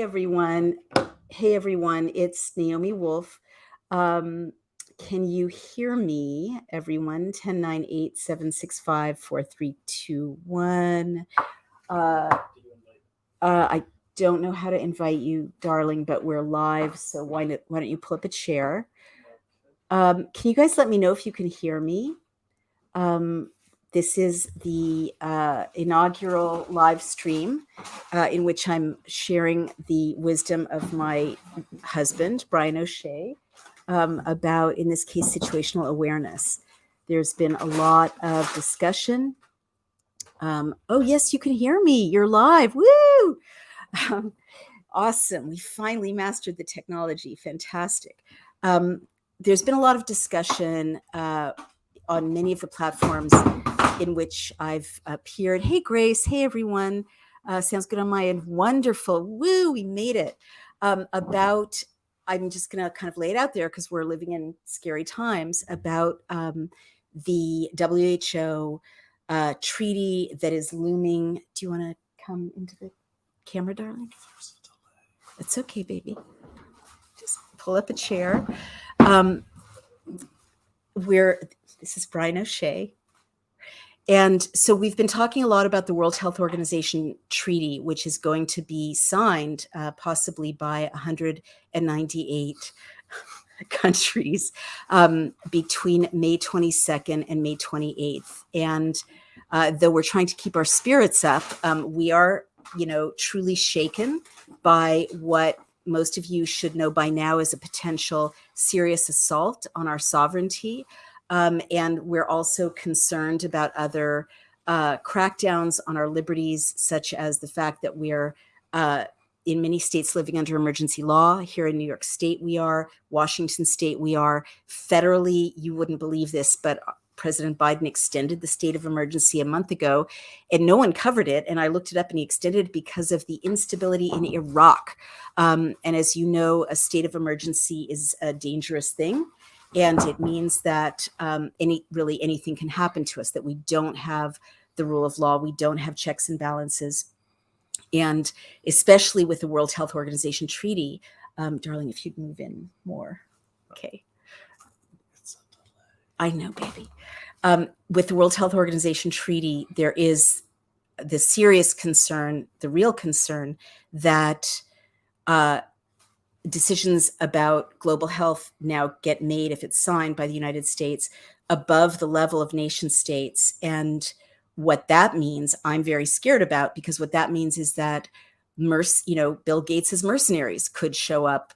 everyone. Hey everyone, it's Naomi Wolf. Um, can you hear me, everyone? 1098-765-4321. I don't know how to invite you, darling, but we're live, so why don't you pull up a chair? Can you guys let me know if you can hear me? This is the inaugural live stream in which I'm sharing the wisdom of my husband, Brian O'Shea, about, in this case, situational awareness. There's been a lot of discussion. Oh, yes, you can hear me. You're live. Woo! Awesome. We finally mastered the technology. Fantastic. There's been a lot of discussion on many of the platforms in which I've appeared. Hey, Grace. Hey, everyone. Sounds good on my end. Wonderful. Woo, we made it. I'm just going to kind of lay it out there because we're living in scary times, about the WHO treaty that is looming. Do you want to come into the camera, darling? It's okay, baby. Just pull up a chair. This is Brian O'Shea. And so we've been talking a lot about the World Health Organization treaty, which is going to be signed possibly by 198 countries between May 22nd and May 28th. And though we're trying to keep our spirits up, we are, truly shaken by what most of you should know by now is a potential serious assault on our sovereignty. And we're also concerned about other crackdowns on our liberties, such as the fact that we're in many states living under emergency law. Here in New York State, we are. Washington State, we are. Federally, you wouldn't believe this, but President Biden extended the state of emergency a month ago, and no one covered it. And I looked it up, and he extended it because of the instability in Iraq. And as you know, a state of emergency is a dangerous thing. And it means that anything can happen to us, that we don't have the rule of law, we don't have checks and balances. And especially with the World Health Organization treaty, darling, if you'd move in more. Okay. I know, baby. With the World Health Organization treaty, there is the serious concern, the real concern, that decisions about global health now get made, if it's signed by the United States, above the level of nation states. And what that means, I'm very scared about, because what that means is that Bill Gates's mercenaries could show up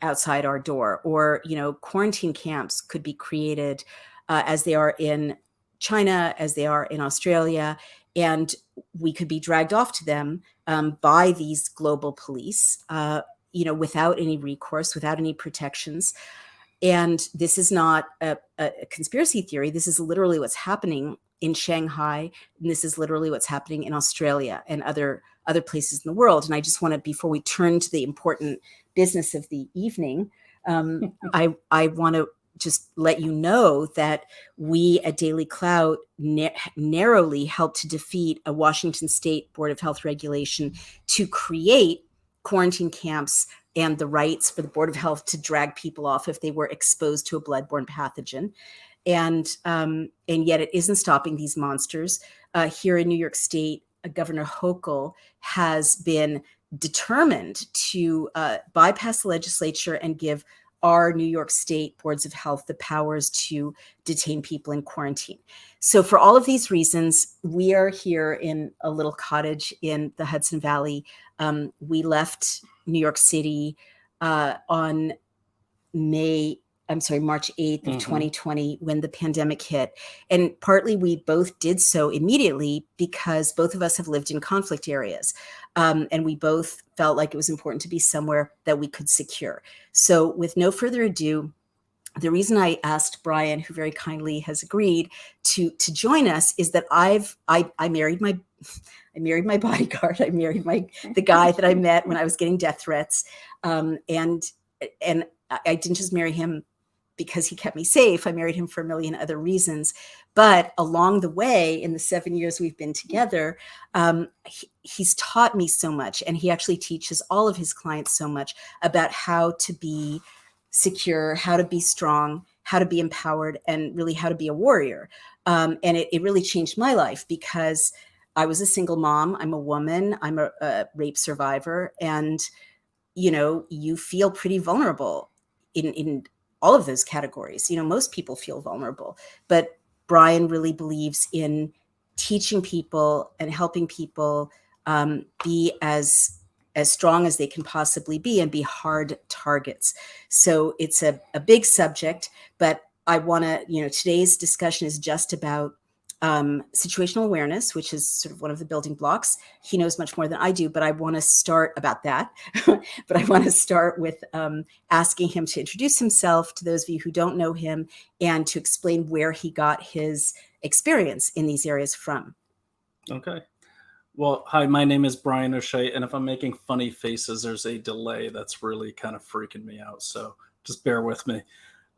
outside our door, or quarantine camps could be created as they are in China, as they are in Australia, and we could be dragged off to them by these global police, without any recourse, without any protections. And this is not a conspiracy theory. This is literally what's happening in Shanghai, and this is literally what's happening in Australia and other places in the world. And I just want to, before we turn to the important business of the evening, I want to just let you know that we at Daily Clout narrowly helped to defeat a Washington State Board of Health regulation to create quarantine camps and the rights for the Board of Health to drag people off if they were exposed to a bloodborne pathogen. And yet it isn't stopping these monsters. Here in New York State, Governor Hochul has been determined to bypass the legislature and give our New York State boards of health the powers to detain people in quarantine. So for all of these reasons, we are here in a little cottage in the Hudson Valley. We left New York City on March 8th of 2020, when the pandemic hit. And partly we both did so immediately because both of us have lived in conflict areas. And we both felt like it was important to be somewhere that we could secure. So with no further ado, the reason I asked Brian, who very kindly has agreed to join us, is that I married my bodyguard. I married the guy that I met when I was getting death threats. And I didn't just marry him because he kept me safe. I married him for a million other reasons. But along the way, in the 7 years we've been together, he's taught me so much. And he actually teaches all of his clients so much about how to be secure, how to be strong, how to be empowered, and really how to be a warrior. And it really changed my life because I was a single mom. I'm a woman. I'm a rape survivor. And you feel pretty vulnerable in all of those categories. Most people feel vulnerable, but Brian really believes in teaching people and helping people be as strong as they can possibly be and be hard targets. So it's a big subject, but I want to, today's discussion is just about situational awareness, which is sort of one of the building blocks. He knows much more than I do, but I want to start about that. But I want to start with asking him to introduce himself to those of you who don't know him and to explain where he got his experience in these areas from. Okay. Well, hi, my name is Brian O'Shea, and if I'm making funny faces, there's a delay that's really kind of freaking me out. So just bear with me.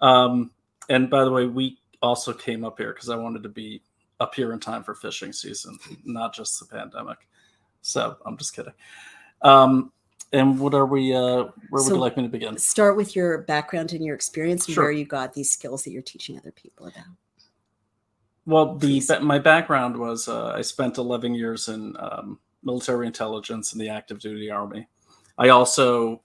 And by the way, we also came up here because I wanted to be up here in time for fishing season, not just the pandemic. So I'm just kidding. And what are we, where would you like me to begin? Start with your background and your experience and Sure. where you got these skills that you're teaching other people about. Well, my background was I spent 11 years in military intelligence in the active duty Army. I also,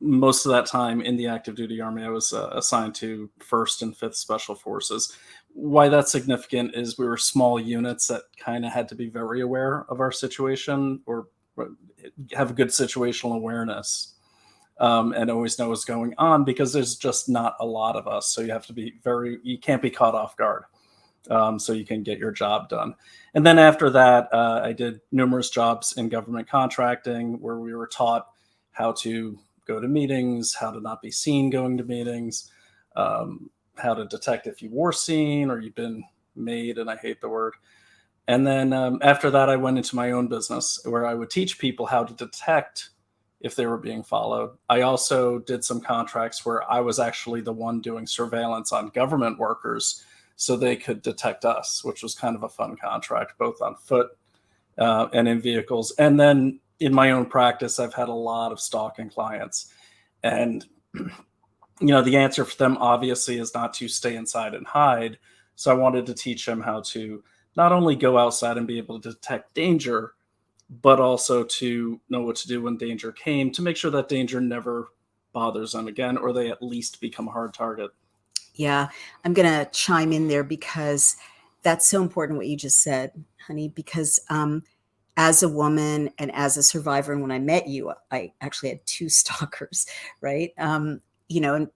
most of that time in the active duty Army, I was assigned to 1st and 5th Special Forces. Why that's significant is we were small units that kind of had to be very aware of our situation or have a good situational awareness and always know what's going on because there's just not a lot of us. So you have to be you can't be caught off guard. So you can get your job done. And then after that, I did numerous jobs in government contracting where we were taught how to go to meetings, how to not be seen going to meetings, how to detect if you were seen or you've been made, and I hate the word. And then after that, I went into my own business where I would teach people how to detect if they were being followed. I also did some contracts where I was actually the one doing surveillance on government workers so they could detect us, which was kind of a fun contract, both on foot and in vehicles. And then in my own practice, I've had a lot of stalking clients. And, the answer for them obviously is not to stay inside and hide. So I wanted to teach them how to not only go outside and be able to detect danger, but also to know what to do when danger came to make sure that danger never bothers them again, or they at least become a hard target. Yeah, I'm going to chime in there because that's so important what you just said, honey, because as a woman and as a survivor, and when I met you, I actually had 2 stalkers, right? And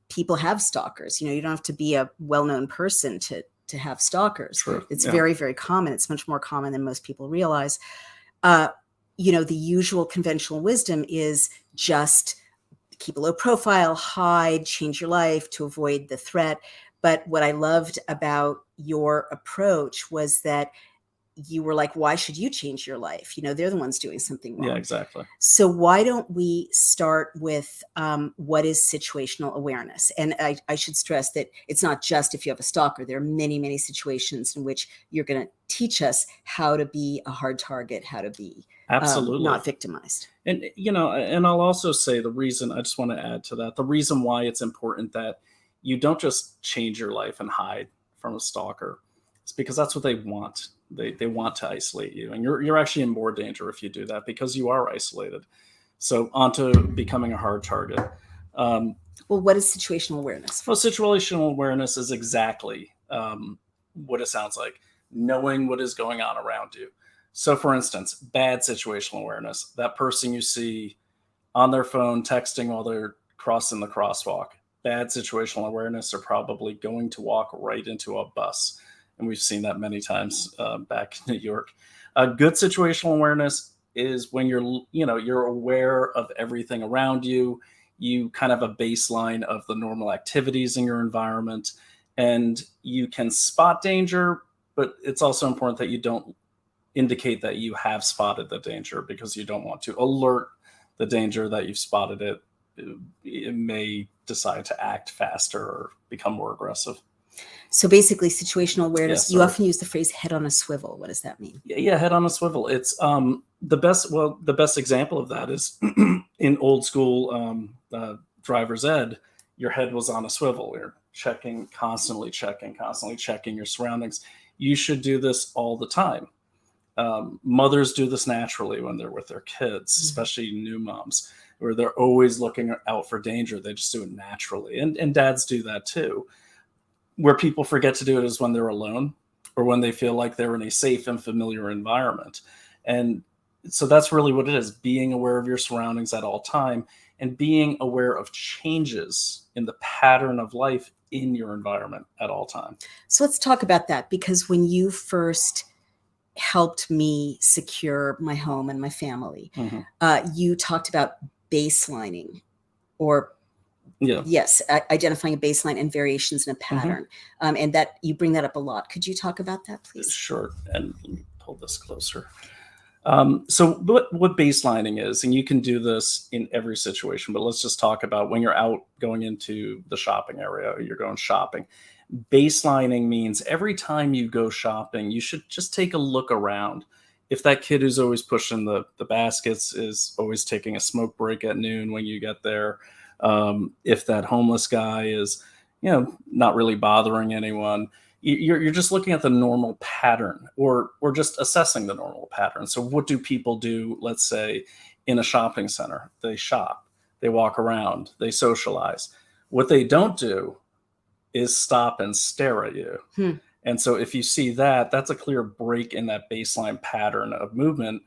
people have stalkers. You don't have to be a well-known person to have stalkers. True. It's very, very common. It's much more common than most people realize. The usual conventional wisdom is just keep a low profile, hide, change your life to avoid the threat. But what I loved about your approach was that you were like, why should you change your life? They're the ones doing something wrong. Yeah, exactly. So why don't we start with what is situational awareness? And I should stress that it's not just if you have a stalker. There are many, many situations in which you're going to teach us how to be a hard target, how to be absolutely not victimized. And, and I'll also say the reason, I just want to add to that, the reason why it's important that you don't just change your life and hide from a stalker is because that's what they want. They want to isolate you, and you're actually in more danger if you do that because you are isolated. So on to becoming a hard target. Well, what is situational awareness? Well, situational awareness is exactly what it sounds like, knowing what is going on around you. So for instance, bad situational awareness, that person you see on their phone texting while they're crossing the crosswalk. Bad situational awareness are probably going to walk right into a bus. And we've seen that many times back in New York. Good situational awareness is when you're aware of everything around you. You kind of have a baseline of the normal activities in your environment, and you can spot danger, but it's also important that you don't indicate that you have spotted the danger because you don't want to alert the danger that you've spotted it it may decide to act faster or become more aggressive. So basically, situational awareness, Yes, you often use the phrase head on a swivel. What does that mean? Yeah, head on a swivel. It's the best example of that is in old school driver's ed, your head was on a swivel. You're constantly checking your surroundings. You should do this all the time. Mothers do this naturally when they're with their kids, especially new moms, where they're always looking out for danger. They just do it naturally. And dads do that too. Where people forget to do it is when they're alone or when they feel like they're in a safe and familiar environment. And so that's really what it is, being aware of your surroundings at all time and being aware of changes in the pattern of life in your environment at all time. So let's talk about that, because when you first helped me secure my home and my family, you talked about baselining, or yes, identifying a baseline and variations in a pattern. And that you bring that up a lot. Could you talk about that, please? Sure. And let me pull this closer. So what baselining is, and you can do this in every situation, but let's just talk about when you're out going into the shopping area, or you're going shopping. Baselining means every time you go shopping, you should just take a look around. If that kid who's always pushing the baskets is always taking a smoke break at noon when you get there, if that homeless guy is, not really bothering anyone, you're just looking at the normal pattern, or just assessing the normal pattern. So what do people do, let's say, in a shopping center? They shop, they walk around, they socialize. What they don't do is stop and stare at you. And so if you see that, that's a clear break in that baseline pattern of movement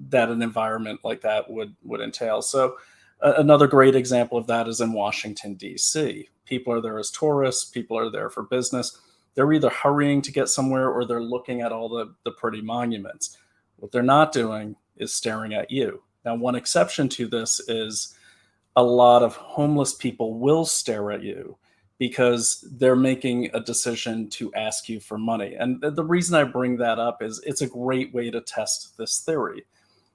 that an environment like that would entail. So another great example of that is in Washington, D.C. People are there as tourists. People are there for business. They're either hurrying to get somewhere or they're looking at all the pretty monuments. What they're not doing is staring at you. Now, one exception to this is a lot of homeless people will stare at you because they're making a decision to ask you for money. And the reason I bring that up is it's a great way to test this theory.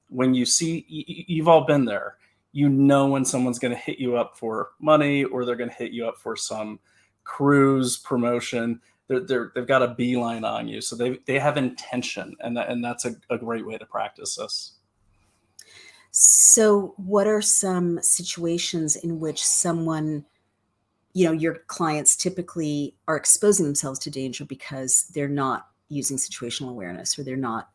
When you see, you've all been there, when someone's going to hit you up for money, or they're going to hit you up for some cruise promotion. They've got a beeline on you. So they have intention, and that's a great way to practice this. So what are some situations in which someone, your clients typically are exposing themselves to danger because they're not using situational awareness, or they're not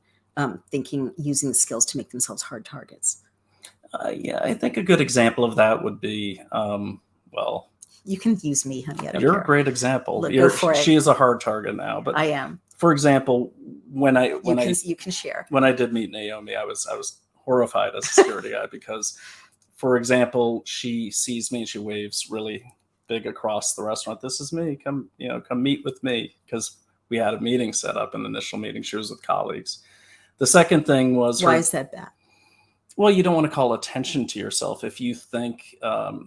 using the skills to make themselves hard targets? I think a good example of that would be, you can use me, honey. I don't you're care. a great example. Go for it. She is a hard target now, but I am. For example, you can share. When I did meet Naomi, I was horrified as a security guy because, for example, she sees me and she waves really big across the restaurant. This is me. Come meet with me, because we had a meeting set up, an initial meeting. She was with colleagues. The second thing was, why is that bad? Well, you don't want to call attention to yourself if you think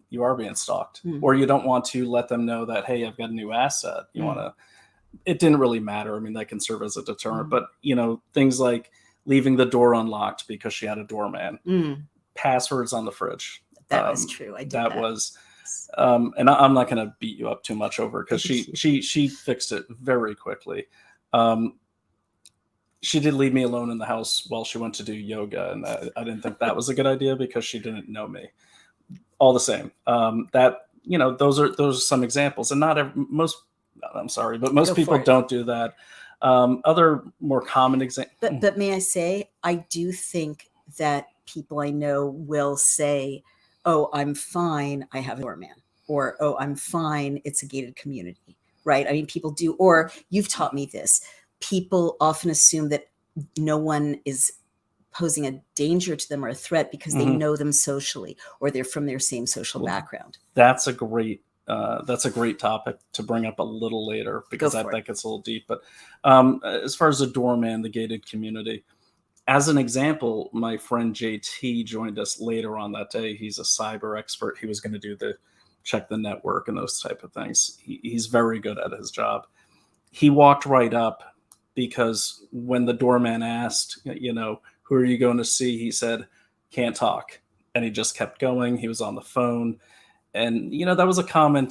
you are being stalked, or you don't want to let them know that, hey, I've got a new asset. You want to. It didn't really matter. I mean, that can serve as a deterrent, but things like leaving the door unlocked because she had a doorman, passwords on the fridge. That was true. I did that. Was, and I'm not going to beat you up too much over, because she fixed it very quickly. She did leave me alone in the house while she went to do yoga, and I didn't think that was a good idea because she didn't know me. All the same, those are some examples, and most people don't do that. Other more common examples. But may I say, I do think that people I know will say, "Oh, I'm fine. I have a doorman," or "Oh, I'm fine. It's a gated community." Right? I mean, people do. Or you've taught me this. People often assume that no one is posing a danger to them or a threat because they know them socially, or they're from their same social background. That's a great topic to bring up a little later, because that gets a little deep. But as far as the doorman, the gated community, as an example, my friend JT joined us later on that day. He's a cyber expert. He was going to do check the network and those type of things. He's very good at his job. He walked right up, because when the doorman asked, who are you going to see? He said, can't talk. And he just kept going. He was on the phone. And, that was a common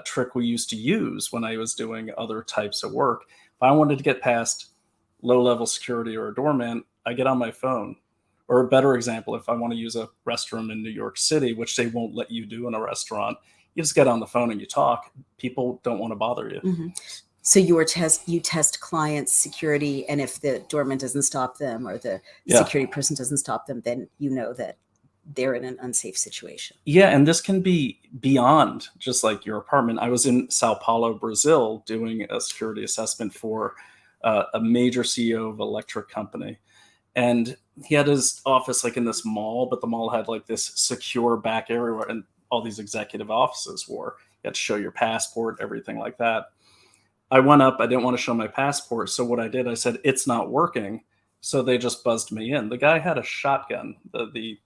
trick we used to use when I was doing other types of work. If I wanted to get past low level security or a doorman, I get on my phone. Or a better example, if I want to use a restroom in New York City, which they won't let you do in a restaurant, you just get on the phone and you talk. People don't want to bother you. Mm-hmm. So you test clients' security, and if the doorman doesn't stop them or the security person doesn't stop them, then you know that they're in an unsafe situation. Yeah, and this can be beyond just like your apartment. I was in Sao Paulo, Brazil, doing a security assessment for a major CEO of an electric company. And he had his office like in this mall, but the mall had like this secure back area where and all these executive offices were. You had to show your passport, everything like that. I went up, I didn't want to show my passport. So what I did, I said, it's not working. So they just buzzed me in. The guy had a shotgun, the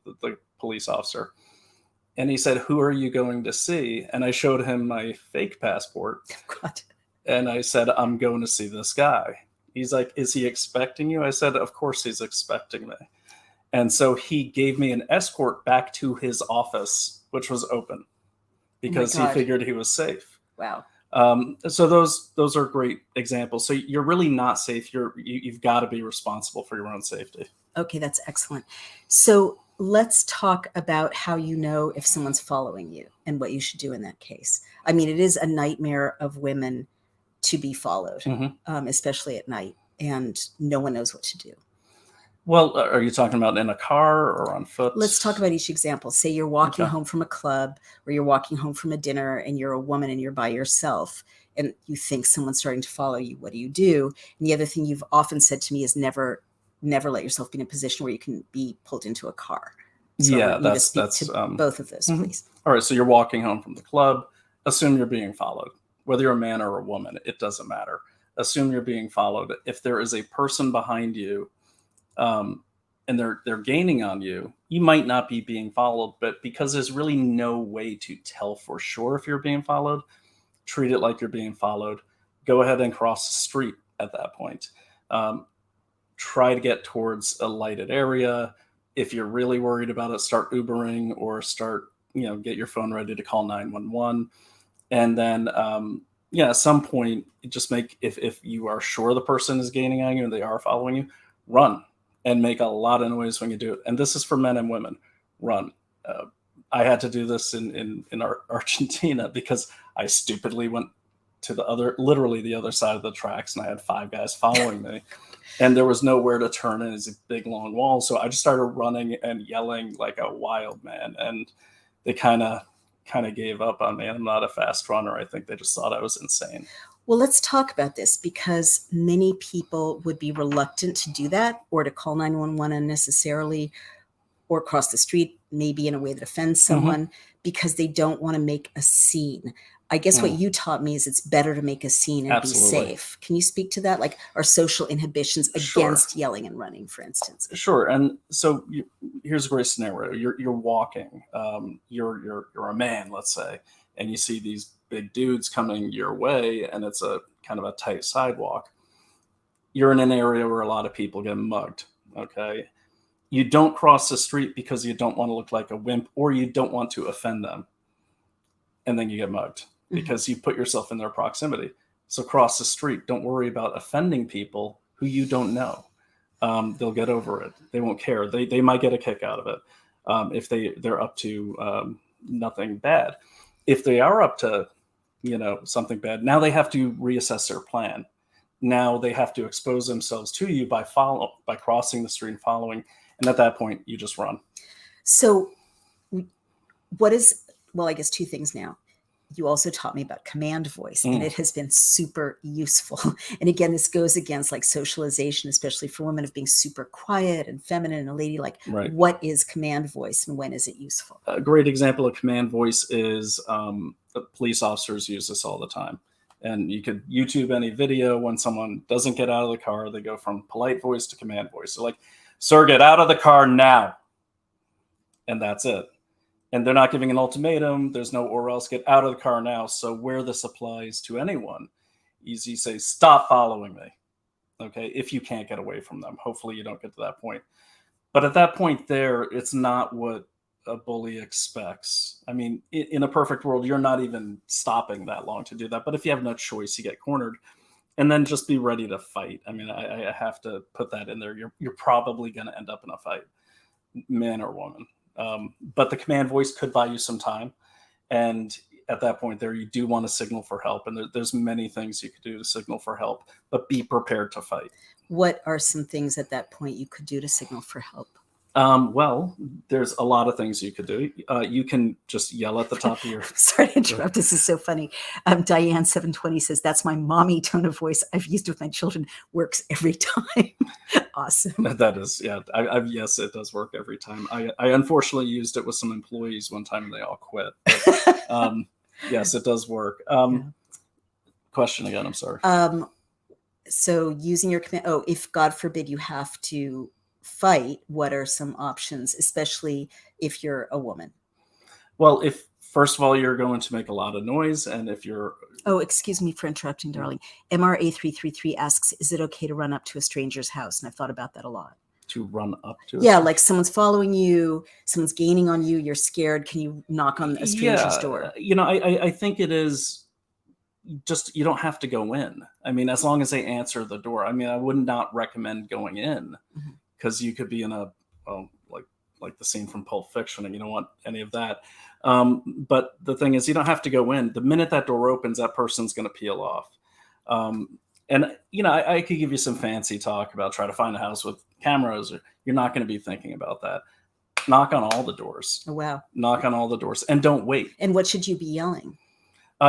police officer. And he said, who are you going to see? And I showed him my fake passport. God. And I said, I'm going to see this guy. He's like, is he expecting you? I said, of course he's expecting me. And so he gave me an escort back to his office, which was open because he figured he was safe. Wow. So those are great examples. So you're really not safe. You've got to be responsible for your own safety. Okay, that's excellent. So let's talk about how you know if someone's following you and what you should do in that case. I mean, it is a nightmare of women to be followed, especially at night, and no one knows what to do. Well, are you talking about in a car or on foot? Let's talk about each example. Say you're walking home from a club or you're walking home from a dinner and you're a woman and you're by yourself and you think someone's starting to follow you. What do you do? And the other thing you've often said to me is never let yourself be in a position where you can be pulled into a car. So yeah, I want you to speak to both of those, please. All right, so you're walking home from the club. Assume you're being followed. Whether you're a man or a woman, it doesn't matter. Assume you're being followed. If there is a person behind you, and they're gaining on you, you might not be being followed, but because there's really no way to tell for sure if you're being followed, treat it like you're being followed. Go ahead and cross the street at that point. Try to get towards a lighted area. If you're really worried about it, start Ubering or get your phone ready to call 911. And then, at some point, just if you are sure the person is gaining on you and they are following you, run and make a lot of noise when you do it. And this is for men and women. Run. I had to do this in Argentina because I stupidly went to literally the other side of the tracks, and I had 5 guys following me, and there was nowhere to turn, and it's a big long wall. So I just started running and yelling like a wild man, and they kind of gave up on me. I'm not a fast runner. I think they just thought I was insane. Well, let's talk about this because many people would be reluctant to do that or to call 911 unnecessarily or cross the street, maybe in a way that offends someone because they don't want to make a scene. I guess what you taught me is it's better to make a scene and be safe. Can you speak to that? Like our social inhibitions against yelling and running, for instance? Sure. And so here's a great scenario. You're walking. You're a man, let's say, and you see these big dudes coming your way, and it's a kind of a tight sidewalk. You're in an area where a lot of people get mugged. Okay. You don't cross the street because you don't want to look like a wimp or you don't want to offend them. And then you get mugged because you put yourself in their proximity. So cross the street. Don't worry about offending people who you don't know. They'll get over it. They won't care. They might get a kick out of it if they're up to nothing bad. If they are up to something bad, now they have to reassess their plan. Now they have to expose themselves to you by crossing the street and following. And at that point, you just run. So I guess 2 things now. You also taught me about command voice, and it has been super useful. And again, this goes against like socialization, especially for women, of being super quiet and feminine and a lady. Like, what is command voice and when is it useful? A great example of command voice is police officers use this all the time. And you could YouTube any video when someone doesn't get out of the car, they go from polite voice to command voice. So like, sir, get out of the car now. And that's it. And they're not giving an ultimatum. There's no or else, get out of the car now. So where this applies to anyone is you say, stop following me. Okay. If you can't get away from them, hopefully you don't get to that point. But at that point there, it's not what a bully expects. I mean, in a perfect world, you're not even stopping that long to do that. But if you have no choice, you get cornered. And then just be ready to fight. I mean, I have to put that in there. You're probably going to end up in a fight, man or woman. But the command voice could buy you some time. And at that point there, you do want to signal for help. And there's many things you could do to signal for help, but be prepared to fight. What are some things at that point you could do to signal for help? Well, there's a lot of things you could do. You can just yell at the top of your... Sorry to interrupt. This is so funny. Diane 720 says, that's my mommy tone of voice. I've used with my children. Works every time. Awesome. That is, yeah. Yes, it does work every time. I unfortunately used it with some employees one time and they all quit. But, yes, it does work. Yeah. Question again, I'm sorry. So using your command, if God forbid you have to fight, what are some options, especially if you're a woman? Well, if first of all you're going to make a lot of noise, and if you're... excuse me for interrupting, darling. MRA333 asks, is it okay to run up to a stranger's house? And I've thought about that a lot. To run up to like someone's following you, someone's gaining on you, you're scared, can you knock on a stranger's door? I think it is just, you don't have to go in. I mean, as long as they answer the door. I mean, I would not recommend going in, because you could be in a, like the scene from Pulp Fiction, and you don't want any of that. But the thing is, you don't have to go in. The minute that door opens, that person's going to peel off. And, I could give you some fancy talk about try to find a house with cameras. You're not going to be thinking about that. Knock on all the doors. Oh, wow. Knock on all the doors and don't wait. And what should you be yelling?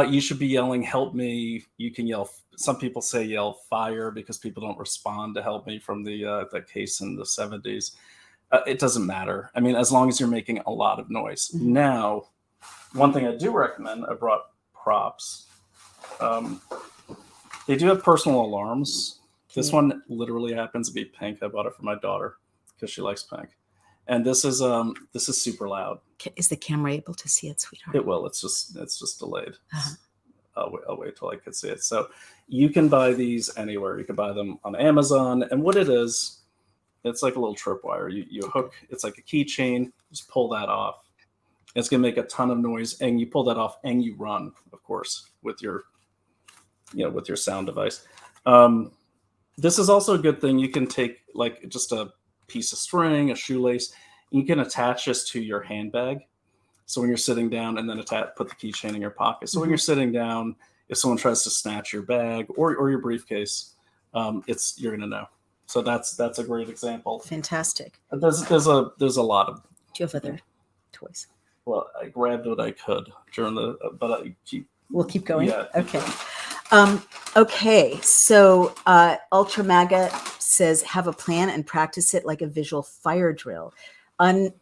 You should be yelling, help me. You can yell. Some people say yell fire because people don't respond to help me from the case in the 70s. It doesn't matter. I mean, as long as you're making a lot of noise. Now, one thing I do recommend, I brought props. They do have personal alarms. This one literally happens to be pink. I bought it for my daughter because she likes pink. And this is super loud. Is the camera able to see it, sweetheart? It will. It's just delayed. I'll wait till I can see it. So you can buy these anywhere. You can buy them on Amazon. And what it is, it's like a little tripwire. You hook. It's like a keychain. Just pull that off. It's gonna make a ton of noise, and you pull that off, and you run, of course, with your sound device. This is also a good thing. You can take like just a piece of string, a shoelace, and you can attach this to your handbag. So when you're sitting down, and then put the keychain in your pocket. So when you're sitting down, if someone tries to snatch your bag or your briefcase, you're gonna know. So that's a great example. Fantastic. There's a lot of. Do you have other toys? Well, I grabbed what I could during We'll keep going. Yeah. Okay. Okay. So Ultra MAGA says, have a plan and practice it like a visual fire drill.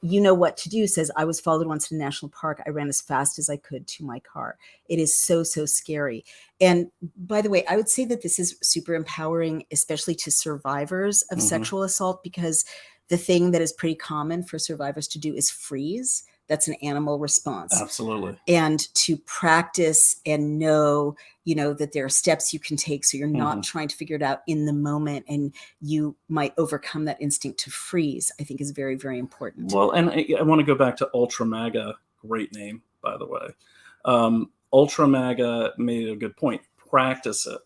You know what to do says, I was followed once in a national park. I ran as fast as I could to my car. It is so, so scary. And by the way, I would say that this is super empowering, especially to survivors of sexual assault, because the thing that is pretty common for survivors to do is freeze. That's an animal response. Absolutely. And to practice and know, that there are steps you can take so you're not trying to figure it out in the moment, and you might overcome that instinct to freeze, I think is very, very important. Well, and I want to go back to Ultra MAGA. Great name, by the way. Ultra MAGA made a good point. Practice it.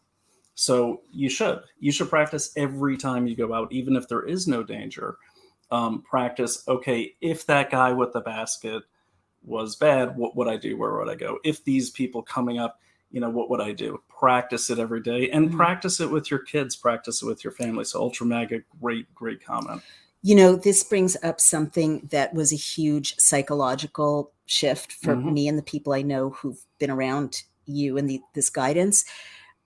So you should practice every time you go out, even if there is no danger. Practice, okay, if that guy with the basket was bad, what would I do? Where would I go? If these people coming up, what would I do? Practice it every day, and practice it with your kids, practice it with your family. So Ultra MAGA, great comment. This brings up something that was a huge psychological shift for me and the people I know who've been around you and this guidance.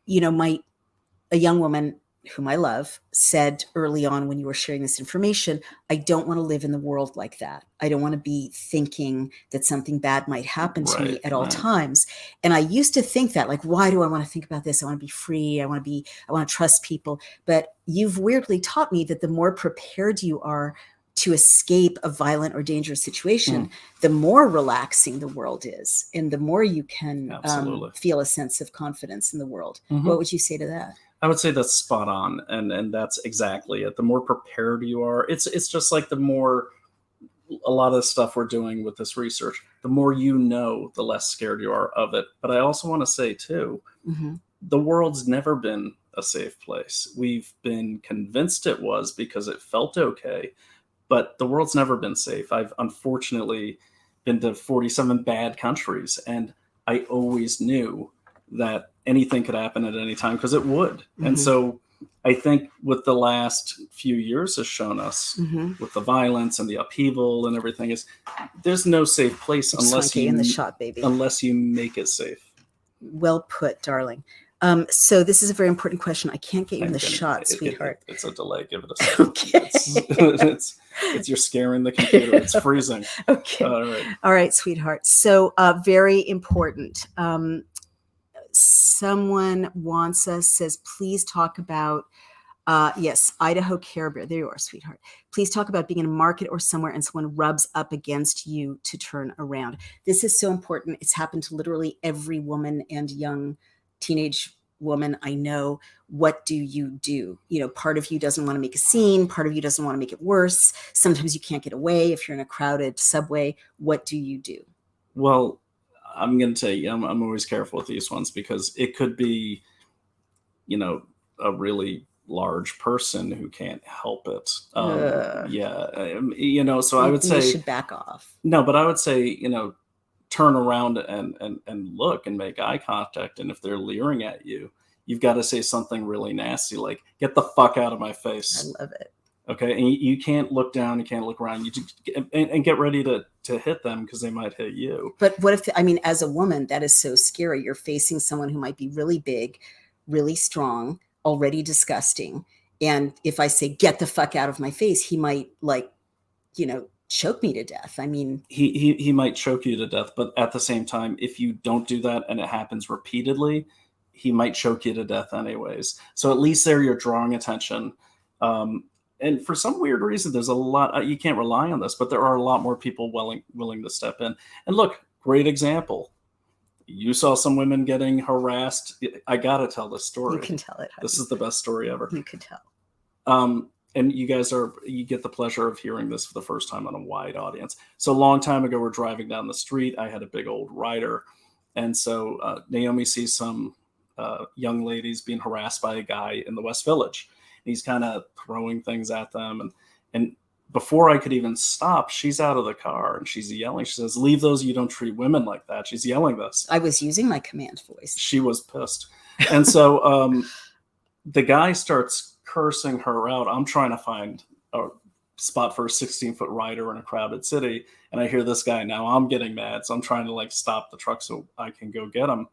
A young woman whom I love said early on when you were sharing this information, I don't want to live in the world like that. I don't want to be thinking that something bad might happen to me at all times. And I used to think that, like, why do I want to think about this? I want to be free. I want to trust people. But you've weirdly taught me that the more prepared you are to escape a violent or dangerous situation, the more relaxing the world is, and the more you can feel a sense of confidence in the world. What would you say to that? I would say that's spot on, and that's exactly it. The more prepared you are, it's just like the more a lot of the stuff we're doing with this research, the more you know, the less scared you are of it. But I also want to say, too, the world's never been a safe place. We've been convinced it was because it felt okay, but the world's never been safe. I've unfortunately been to 47 bad countries, and I always knew that anything could happen at any time because it would. And so I think what the last few years has shown us with the violence and the upheaval and everything is there's no safe place unless you in the shot, baby. Unless you make it safe. Well put, darling. So this is a very important question. I can't get you in the shot, sweetheart. It's a delay. Give it a second. Okay. It's you're scaring the computer. It's freezing. Okay. All right, sweetheart. So very important. Someone wants us, says, please talk about, yes, Idaho Care Bear. There you are, sweetheart. Please talk about being in a market or somewhere and someone rubs up against you to turn around. This is so important. It's happened to literally every woman and young teenage woman I know. What do? You know, part of you doesn't want to make a scene. Part of you doesn't want to make it worse. Sometimes you can't get away if you're in a crowded subway. What do you do? Well, I'm going to tell you, I'm always careful with these ones because it could be, you know, a really large person who can't help it. You know, so I would say you should back off. No, but I would say, you know, turn around and look and make eye contact. And if they're leering at you, you've got to say something really nasty, like, get the fuck out of my face. I love it. Okay. And you can't look down, you can't look around, you just and get ready to hit them because they might hit you. But what if, I mean, as a woman, that is so scary. You're facing someone who might be really big, really strong, already disgusting. And if I say, get the fuck out of my face, he might, like, you know, choke me to death. I mean, he might choke you to death, but at the same time, if you don't do that and it happens repeatedly, he might choke you to death anyways. So at least there you're drawing attention. And for some weird reason, there's a lot, you can't rely on this, but there are a lot more people willing to step in. And look, great example. You saw some women getting harassed. I got to tell this story. You can tell it. This is the best story ever. You could tell. And you get the pleasure of hearing this for the first time on a wide audience. So a long time ago, we're driving down the street. I had a big old rider. And so Naomi sees some young ladies being harassed by a guy in the West Village. He's kind of throwing things at them. And before I could even stop, she's out of the car and she's yelling. She says, leave those, you don't treat women like that. She's yelling this. I was using my command voice. She was pissed. And so the guy starts cursing her out. I'm trying to find a spot for a 16-foot rider in a crowded city. And I hear this guy. Now I'm getting mad. So I'm trying to, like, stop the truck so I can go get him.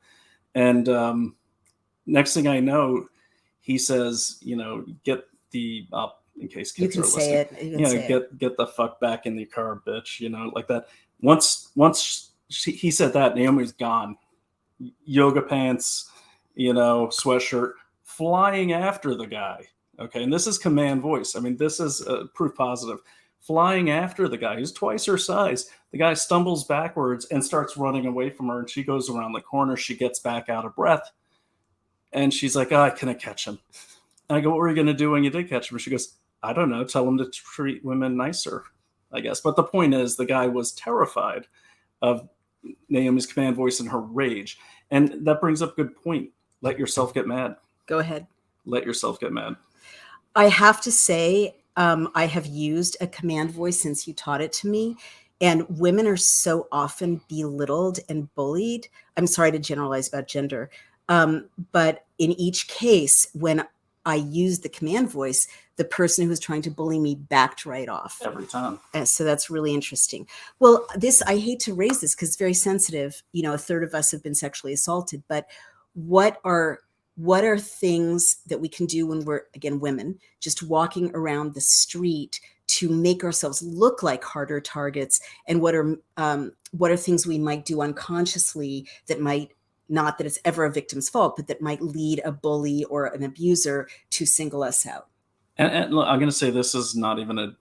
And next thing I know, he says, you know, get the in case kids are listening. Get the fuck back in the car, bitch. You know, like that. Once he said that, Naomi's gone. Yoga pants, you know, sweatshirt, flying after the guy. Okay, and this is command voice. I mean, this is proof positive. Flying after the guy who's twice her size. The guy stumbles backwards and starts running away from her, and she goes around the corner. She gets back out of breath. And she's like, I couldn't catch him. And I go, what were you going to do when you did catch him? And she goes, I don't know. Tell him to treat women nicer, I guess. But the point is, the guy was terrified of Naomi's command voice and her rage. And that brings up a good point. Let yourself get mad. Go ahead. Let yourself get mad. I have to say, I have used a command voice since you taught it to me. And women are so often belittled and bullied. I'm sorry to generalize about gender. But in each case, when I used the command voice, the person who was trying to bully me backed right off. Every time. And so that's really interesting. Well, I hate to raise this because it's very sensitive. You know, a third of us have been sexually assaulted, but what are things that we can do when we're, again, women, just walking around the street to make ourselves look like harder targets? And what are things we might do unconsciously that might, not that it's ever a victim's fault, but that might lead a bully or an abuser to single us out? And look, I'm going to say this is not even a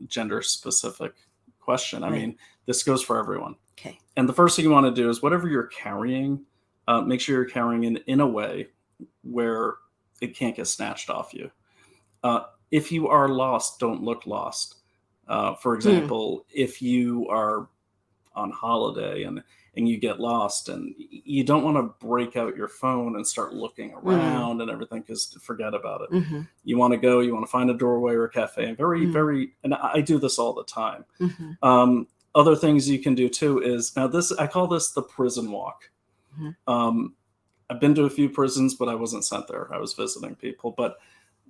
gender specific question. I mean, this goes for everyone. Okay. And the first thing you want to do is whatever you're carrying, make sure you're carrying it in a way where it can't get snatched off you. If you are lost, don't look lost. For example, if you are on holiday and you get lost, and you don't want to break out your phone and start looking around and everything, because forget about it. Mm-hmm. You want to find a doorway or a cafe, and very, and I do this all the time. Other things you can do too is, now this, I call this the prison walk. I've been to a few prisons, but I wasn't sent there. I was visiting people. But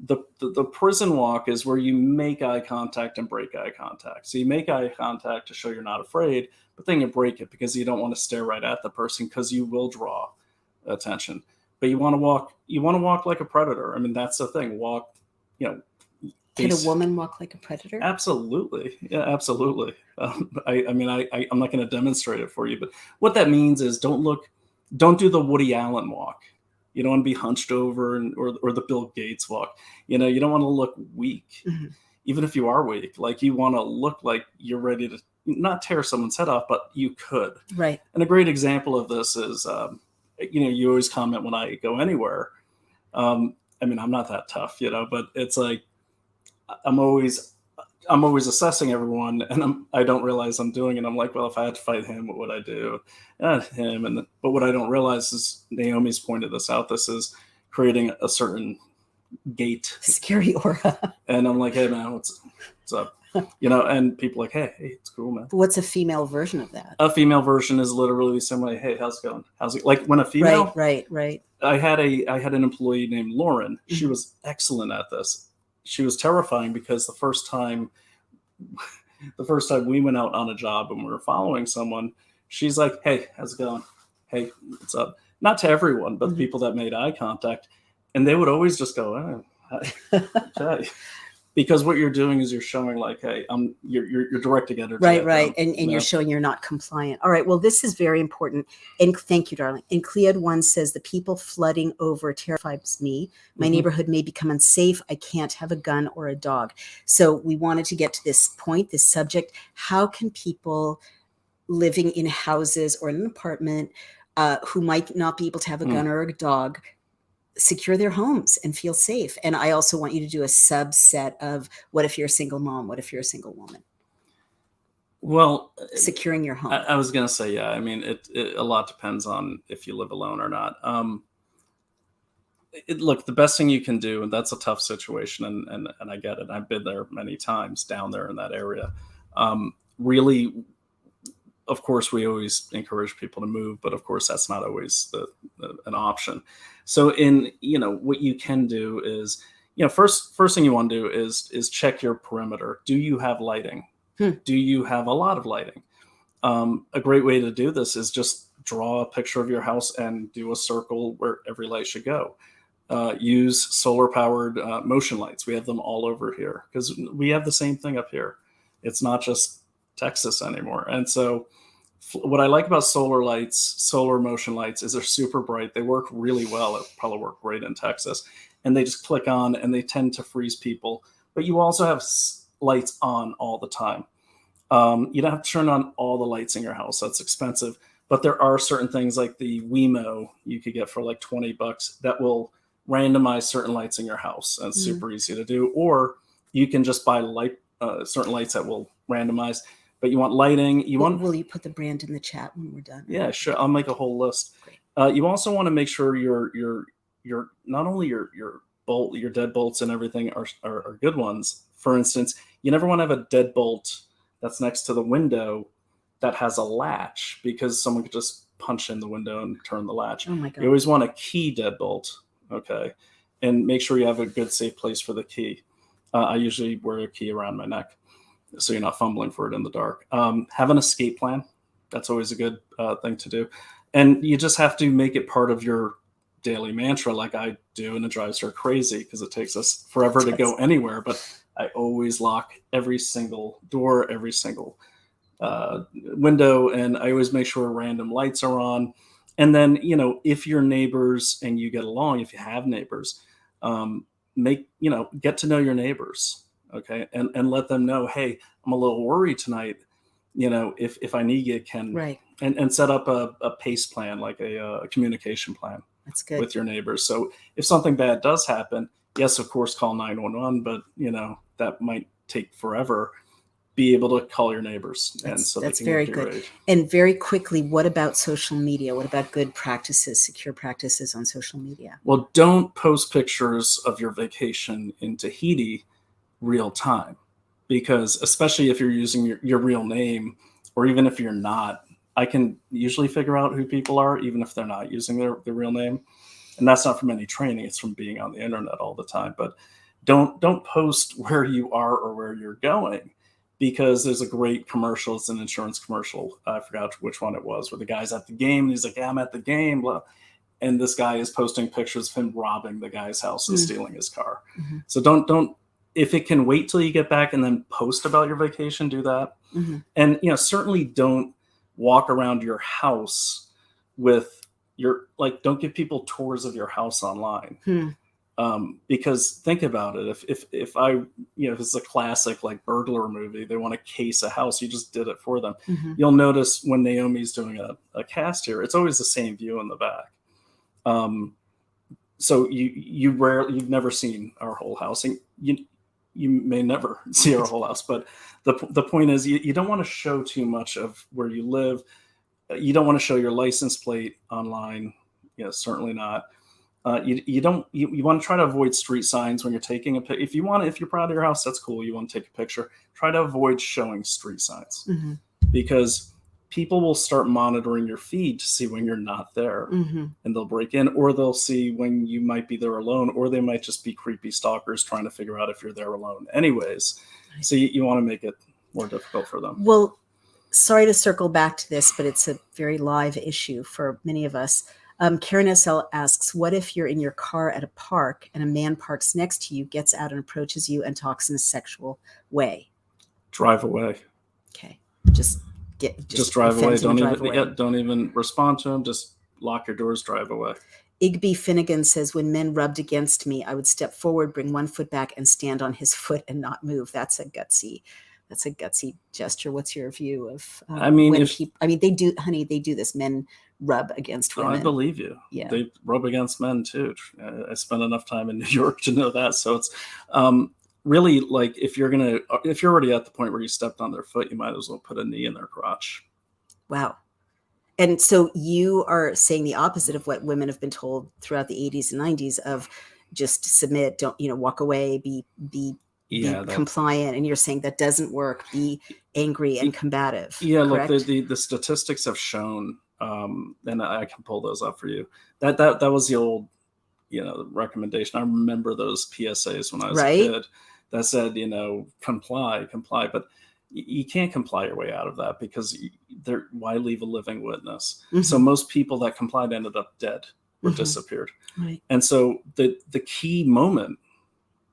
the prison walk is where you make eye contact and break eye contact. So you make eye contact to show you're not afraid, but then you break it because you don't want to stare right at the person, because you will draw attention. But you want to walk like a predator. I mean, that's the thing. Walk, you know. Can a woman walk like a predator? Absolutely. Yeah, absolutely. I mean, I'm not going to demonstrate it for you, but what that means is don't do the Woody Allen walk. You don't want to be hunched over, or the Bill Gates walk. You don't want to look weak, even if you are weak. Like, you want to look like you're ready to not tear someone's head off, but you could. Right. And a great example of this is, you always comment when I go anywhere. I mean, I'm not that tough, but it's like, I'm always assessing everyone, and I don't realize I'm doing it. I'm like, well, if I had to fight him, what would I do? Him. But what I don't realize is, Naomi's pointed this out. This is creating a certain gait, scary aura. And I'm like, hey man, what's up? And people are like, hey, it's cool, man. But what's a female version of that? A female version is literally similar. Hey, how's it going? How's it? Like, when a female, right. I had an employee named Lauren. She was excellent at this. She was terrifying, because the first time we went out on a job and we were following someone, she's like, hey, how's it going? Hey, what's up? Not to everyone, but the people that made eye contact. And they would always just go, okay. Because what you're doing is you're showing, like, hey, you're directing energy. Right. And you're showing you're not compliant. All right. Well, this is very important. And thank you, darling. And Cleod 1 says, the people flooding over terrifies me. My neighborhood may become unsafe. I can't have a gun or a dog. So we wanted to get to this point, this subject. How can people living in houses or in an apartment who might not be able to have a gun or a dog secure their homes and feel safe? And I also want you to do a subset of, what if you're a single mom? What if you're a single woman? Well, securing your home. I was going to say, yeah, I mean, it a lot depends on if you live alone or not. Look, the best thing you can do, and that's a tough situation, and I get it. I've been there many times, down there in that area. Really, of course, we always encourage people to move, but of course, that's not always an option. So, what you can do is, first thing you want to do is check your perimeter. Do you have lighting? Do you have a lot of lighting? A great way to do this is just draw a picture of your house and do a circle where every light should go. Use solar-powered motion lights. We have them all over here, because we have the same thing up here. It's not just Texas anymore. And so what I like about solar motion lights, is they're super bright. They work really well. It probably work great in Texas. And they just click on, and they tend to freeze people. But you also have lights on all the time. You don't have to turn on all the lights in your house. That's expensive. But there are certain things like the Wemo you could get for like $20 that will randomize certain lights in your house. And it's super easy to do. Or you can just buy certain lights that will randomize. But you want lighting. Will you put the brand in the chat when we're done? Yeah, sure. I'll make a whole list. You also want to make sure your not only your deadbolts and everything are good ones. For instance, you never want to have a deadbolt that's next to the window that has a latch, because someone could just punch in the window and turn the latch. Oh my God. You always want a key deadbolt, okay? And make sure you have a good, safe place for the key. I usually wear a key around my neck, so you're not fumbling for it in the dark. Have an escape plan. That's always a good thing to do. And you just have to make it part of your daily mantra, like I do, and it drives her crazy because it takes us forever to go anywhere. But I always lock every single door, every single window, and I always make sure random lights are on. And then, if you're neighbors and you get along, if you have neighbors, get to know your neighbors, okay, and let them know, hey, I'm a little worried tonight. If I need you, and set up a PACE plan, like a communication plan. That's good. With your neighbors. So if something bad does happen, yes, of course, call 911, but that might take forever, be able to call your neighbors. And so that's they can very look at your good. age. And very quickly, what about social media? What about good practices, secure practices on social media? Well, don't post pictures of your vacation in Tahiti real time, because especially if you're using your real name, or even if you're not, I can usually figure out who people are, even if they're not using their real name. And that's not from any training. It's from being on the internet all the time. But don't post where you are or where you're going, because there's a great commercial. It's an insurance commercial. I forgot which one it was, where the guy's at the game and he's like, yeah, I'm at the game. And this guy is posting pictures of him robbing the guy's house and stealing his car. Mm-hmm. So don't, if it can wait till you get back and then post about your vacation, do that. Mm-hmm. And, certainly don't walk around your house with don't give people tours of your house online. Because think about it. If I, if it's a classic like burglar movie, they want to case a house, you just did it for them. Mm-hmm. You'll notice when Naomi's doing a cast here, it's always the same view in the back. So you've never seen our whole house, and you may never see our whole house. But the point is, you don't want to show too much of where you live. You don't want to show your license plate online. Certainly not. You want to try to avoid street signs when you're taking a picture. If you're proud of your house, that's cool. You want to take a picture. Try to avoid showing street signs, mm-hmm. because people will start monitoring your feed to see when you're not there, mm-hmm. and they'll break in, or they'll see when you might be there alone, or they might just be creepy stalkers trying to figure out if you're there alone anyways. So you want to make it more difficult for them. Well, sorry to circle back to this, but it's a very live issue for many of us. Karen SL asks, what if you're in your car at a park and a man parks next to you, gets out and approaches you and talks in a sexual way? Drive away. Okay. Just drive away. Away. Don't even respond to him. Just lock your doors, drive away. Igby Finnegan says, when men rubbed against me, I would step forward, bring one foot back, and stand on his foot and not move. That's a gutsy gesture. What's your view of? They do, honey. They do this. Men rub against women. I believe you. Yeah, they rub against men too. I spent enough time in New York to know that. So it's really, like, if you're already at the point where you stepped on their foot, you might as well put a knee in their crotch. Wow. And so you are saying the opposite of what women have been told throughout the 80s and 90s of just submit, don't, walk away, be compliant. And you're saying that doesn't work. Be angry and combative. Yeah. Correct? Look, the statistics have shown, and I can pull those up for you. That was the old, recommendation. I remember those PSAs when I was a kid that said, comply, but you can't comply your way out of that, because why leave a living witness? Mm-hmm. So most people that complied ended up dead or disappeared. Right. And so the key moment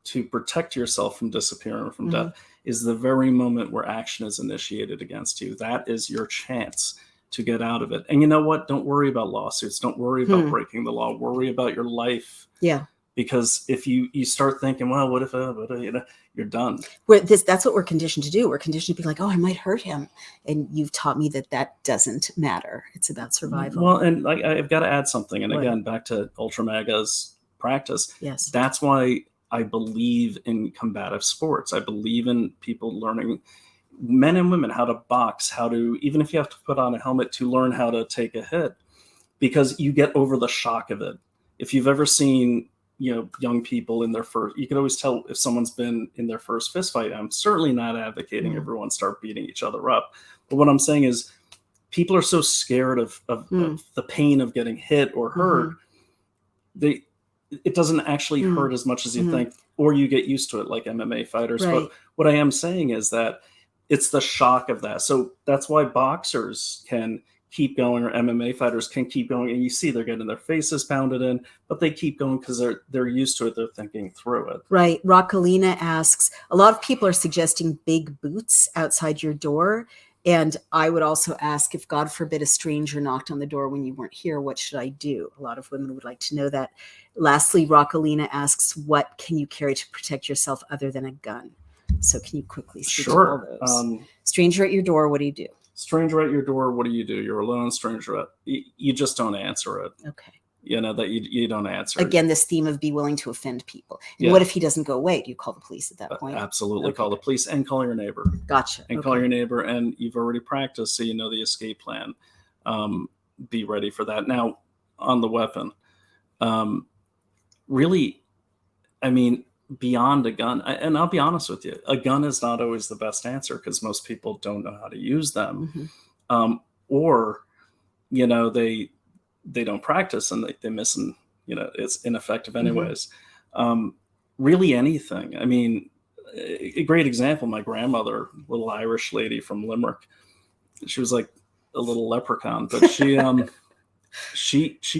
to protect yourself from disappearing or from death is the very moment where action is initiated against you. That is your chance to get out of it. And you know what? Don't worry about lawsuits. Don't worry about breaking the law. Worry about your life. Yeah. Because if you start thinking, well, what if you're done. That's what we're conditioned to do. We're conditioned to be like, oh, I might hurt him. And you've taught me that doesn't matter. It's about survival. Well, and I've got to add something. And again, back to Ultra Maga's practice. Yes. That's why I believe in combative sports. I believe in people learning, men and women, how to box, even if you have to put on a helmet, to learn how to take a hit, because you get over the shock of it. If you've ever seen, young people in their first, you can always tell if someone's been in their first fist fight. I'm certainly not advocating everyone start beating each other up. But what I'm saying is, people are so scared of the pain of getting hit or hurt. It doesn't actually hurt as much as you think, or you get used to it like MMA fighters. Right. But what I am saying is that it's the shock of that. So that's why boxers can keep going, or MMA fighters can keep going. And you see they're getting their faces pounded in, but they keep going because they're used to it. They're thinking through it. Right. Rockalina asks, a lot of people are suggesting big boots outside your door. And I would also ask, if God forbid a stranger knocked on the door when you weren't here, what should I do? A lot of women would like to know that. Lastly, Rockalina asks, what can you carry to protect yourself other than a gun? So can you quickly speak to all those? Stranger at your door, what do you do? Stranger at your door, what do you do? You're alone, stranger at, you just don't answer it. Okay. that you don't answer. Again, this theme of be willing to offend people. And Yeah. what if he doesn't go away? Do you call the police at that point? Absolutely. Okay, Call the good. police and call your neighbor. Gotcha. And call your neighbor, and you've already practiced, so you know the escape plan. Be ready for that. Now, on the weapon, really, I mean, beyond a gun, and I'll be honest with you, a gun is not always the best answer because most people don't know how to use them, or they don't practice and they miss, and it's ineffective anyways. Really, anything. I mean, a great example, my grandmother, little Irish lady from Limerick, she was like a little leprechaun, but she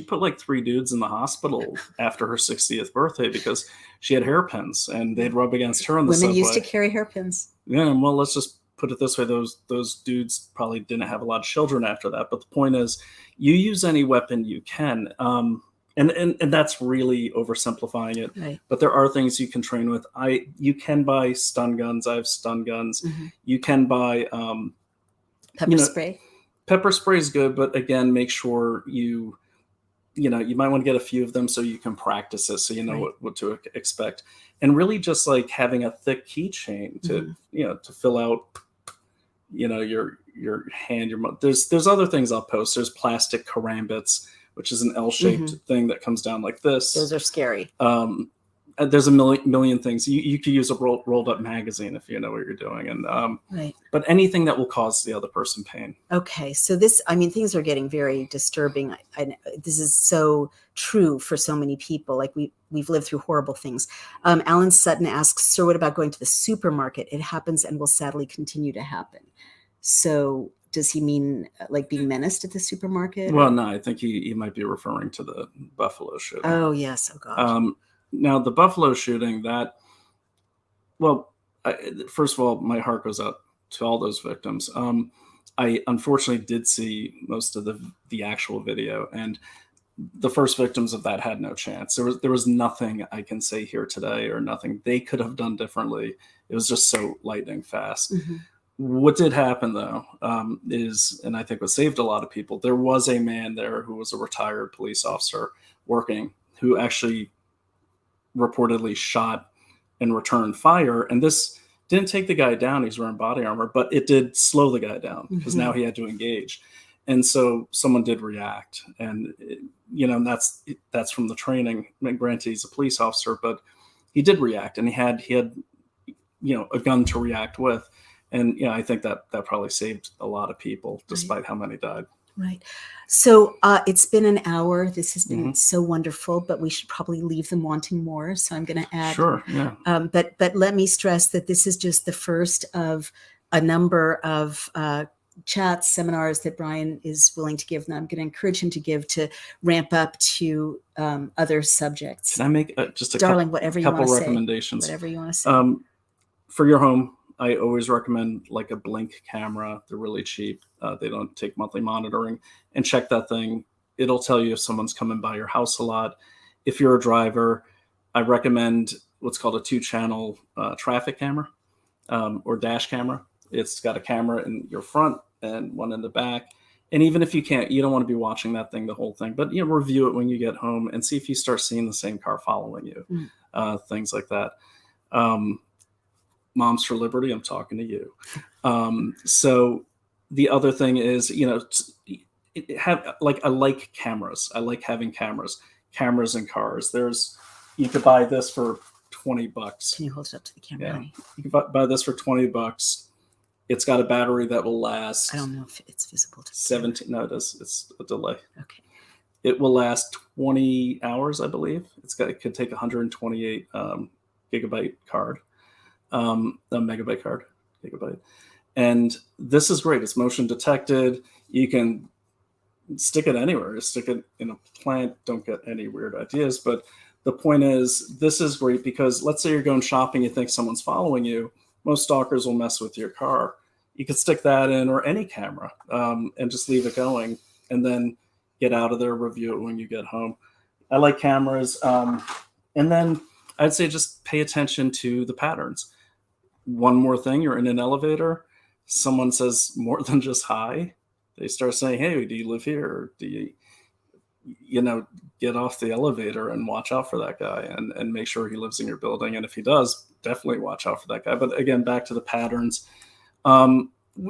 put like 3 dudes in the hospital after her 60th birthday because she had hairpins and they'd rub against her on the subway. Women used to carry hairpins. Yeah, well, let's just put it this way: those dudes probably didn't have a lot of children after that. But the point is, you use any weapon you can. And that's really oversimplifying it. Right. But there are things you can train with. You can buy stun guns. I have stun guns. You can buy pepper spray. Pepper spray is good, but again, make sure you might want to get a few of them so you can practice it, so you know what to expect. And really, just like having a thick keychain to to fill out your hand, there's other things I'll post. There's plastic karambits, which is an L-shaped thing that comes down like this. Those are scary. There's a million things. You could use a rolled up magazine if you know what you're doing, and but anything that will cause the other person pain. Okay, so things are getting very disturbing. This is so true for so many people. Like we've lived through horrible things. Alan Sutton asks, "Sir, what about going to the supermarket? It happens and will sadly continue to happen." So does he mean like being menaced at the supermarket? Well, no, I think he might be referring to the Buffalo shooting. Oh yes, oh God. Now, the Buffalo shooting, first of all, my heart goes out to all those victims. I unfortunately did see most of the actual video, and the first victims of that had no chance. There was nothing I can say here today, or nothing they could have done differently. It was just so lightning fast. What did happen, though, is, and I think what saved a lot of people, there was a man there who was a retired police officer working, who actually reportedly shot and returned fire. And this didn't take the guy down. He's wearing body armor, but it did slow the guy down because now he had to engage. And so someone did react. And, that's from the training. I mean, granted, he's a police officer, but he did react, and he had a gun to react with. And, I think that probably saved a lot of people, despite how many died. Right. So it's been an hour. This has been so wonderful, but we should probably leave them wanting more. So I'm going to add. Sure. Yeah. But let me stress that this is just the first of a number of chats, seminars that Brian is willing to give. And I'm going to encourage him to give to ramp up to other subjects. Can I make just a couple recommendations? Whatever you want to say. For your home, I always recommend like a Blink camera. They're really cheap. They don't take monthly monitoring. And check that thing. It'll tell you if someone's coming by your house a lot. If you're a driver, I recommend what's called a 2-channel traffic camera or dash camera. It's got a camera in your front and one in the back. And even if you don't want to be watching that thing, the whole thing, but review it when you get home and see if you start seeing the same car following you, things like that. Moms for Liberty, I'm talking to you. So the other thing is, I like cameras. I like having cameras in cars. You could buy this for $20. Can you hold it up to the camera? Honey? You can buy this for $20. It's got a battery that will last. I don't know if it's visible to 17. No, it is. It's a delay. Okay. It will last 20 hours, I believe. It could take 128 gigabyte card. A megabyte card, gigabyte. And this is great. It's motion detected. You can stick it anywhere. Stick it in a plant. Don't get any weird ideas. But the point is, this is great because let's say you're going shopping, you think someone's following you. Most stalkers will mess with your car. You could stick that in, or any camera, and just leave it going, and then get out of there, review it when you get home. I like cameras. And then I'd say just pay attention to the patterns. One more thing, you're in an elevator, someone says more than just hi. They start saying, hey, do you live here? Or get off the elevator and watch out for that guy, and make sure he lives in your building. And if he does, definitely watch out for that guy. But again, back to the patterns.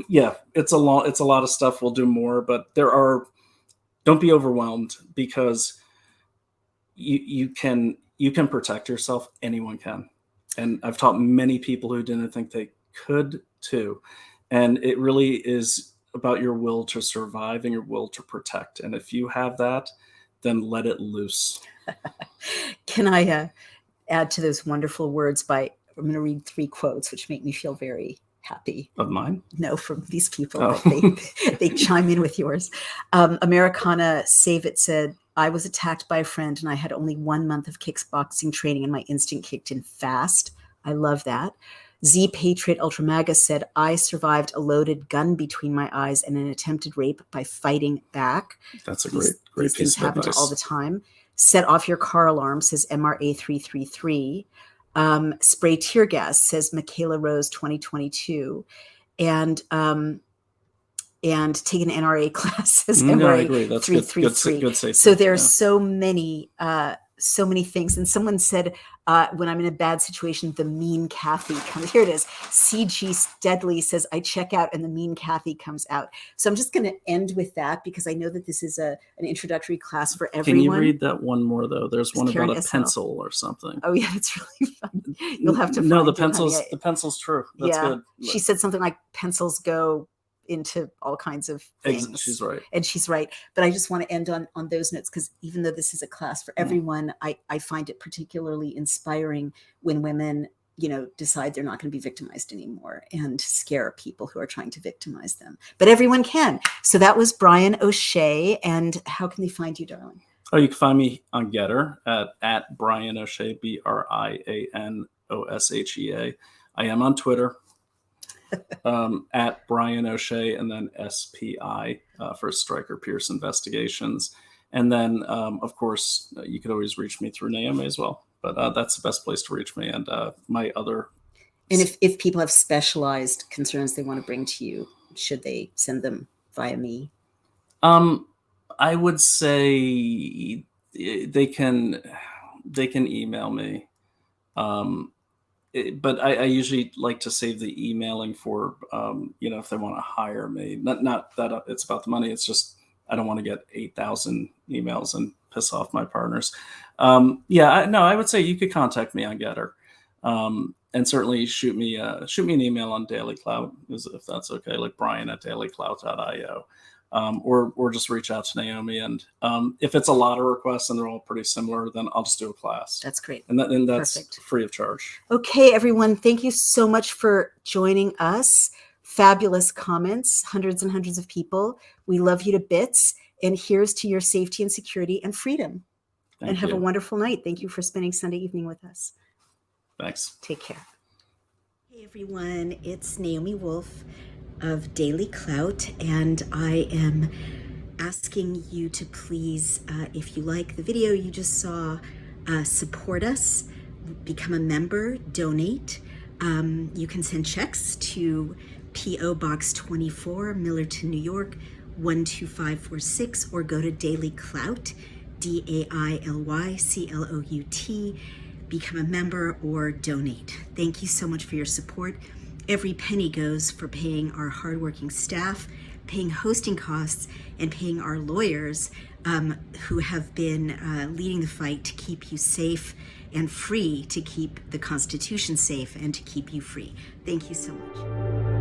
Yeah, it's a lot of stuff. We'll do more, but don't be overwhelmed, because you can protect yourself. Anyone can. And I've taught many people who didn't think they could too. And it really is about your will to survive and your will to protect. And if you have that, then let it loose. Can I add to those wonderful words I'm going to read 3 quotes, which make me feel very happy. Of mine? No, from these people. Oh. They chime in with yours. Americana Save It said, I was attacked by a friend and I had only 1 month of kickboxing training and my instinct kicked in fast. I love that. Z Patriot Ultramaga said, I survived a loaded gun between my eyes and an attempted rape by fighting back. That's a great these piece things of happen advice. all the time. Set off your car alarm, says MRA333. Spray tear gas, says Michaela Rose 2022. And take an NRA class, says MRA I agree. That's 333. Good safety. So there are so many things. And someone said, when I'm in a bad situation, the mean Kathy comes. Here it is. CG Steadley says, I check out and the mean Kathy comes out. So I'm just going to end with that, because I know that this is an introductory class for everyone. Can you read that one more, though? There's one Karen about a SL. pencil or something. Oh, yeah, it's really fun. You'll have to No, find the it, pencil's honey. the pencil's true. That's good. She said something like, pencils go into all kinds of things. She's right. And she's right. But I just want to end on those notes, because even though this is a class for everyone, I find it particularly inspiring when women, decide they're not going to be victimized anymore and scare people who are trying to victimize them. But everyone can. So that was Brian O'Shea. And how can they find you, darling? Oh, you can find me on GETTR at Brian O'Shea, BrianOshea. I am on Twitter. At Brian O'Shea, and then SPI for Stryker Pierce Investigations. And then, of course, you could always reach me through Naomi as well. But that's the best place to reach me. And my other... And if people have specialized concerns they want to bring to you, should they send them via me? I would say they can email me. But I usually like to save the emailing for, if they want to hire me. Not that it's about the money. It's just I don't want to get 8,000 emails and piss off my partners. I would say you could contact me on GETTR, and certainly shoot me an email on Daily Clout, if that's okay, like Brian@dailyclout.io. Or just reach out to Naomi. And if it's a lot of requests and they're all pretty similar, then I'll just do a class. That's great. And that's perfect. Free of charge. Okay, everyone. Thank you so much for joining us. Fabulous comments, hundreds and hundreds of people. We love you to bits. And here's to your safety and security and freedom. And have a wonderful night. Thank you for spending Sunday evening with us. Thanks. Take care. Hey, everyone. It's Naomi Wolf of Daily Clout, and I am asking you to please, if you like the video you just saw, support us, become a member, donate. You can send checks to P.O. Box 24, Millerton, New York, 12546, or go to Daily Clout, DAILYCLOUT, become a member or donate. Thank you so much for your support. Every penny goes for paying our hardworking staff, paying hosting costs, and paying our lawyers who have been leading the fight to keep you safe and free, to keep the Constitution safe and to keep you free. Thank you so much.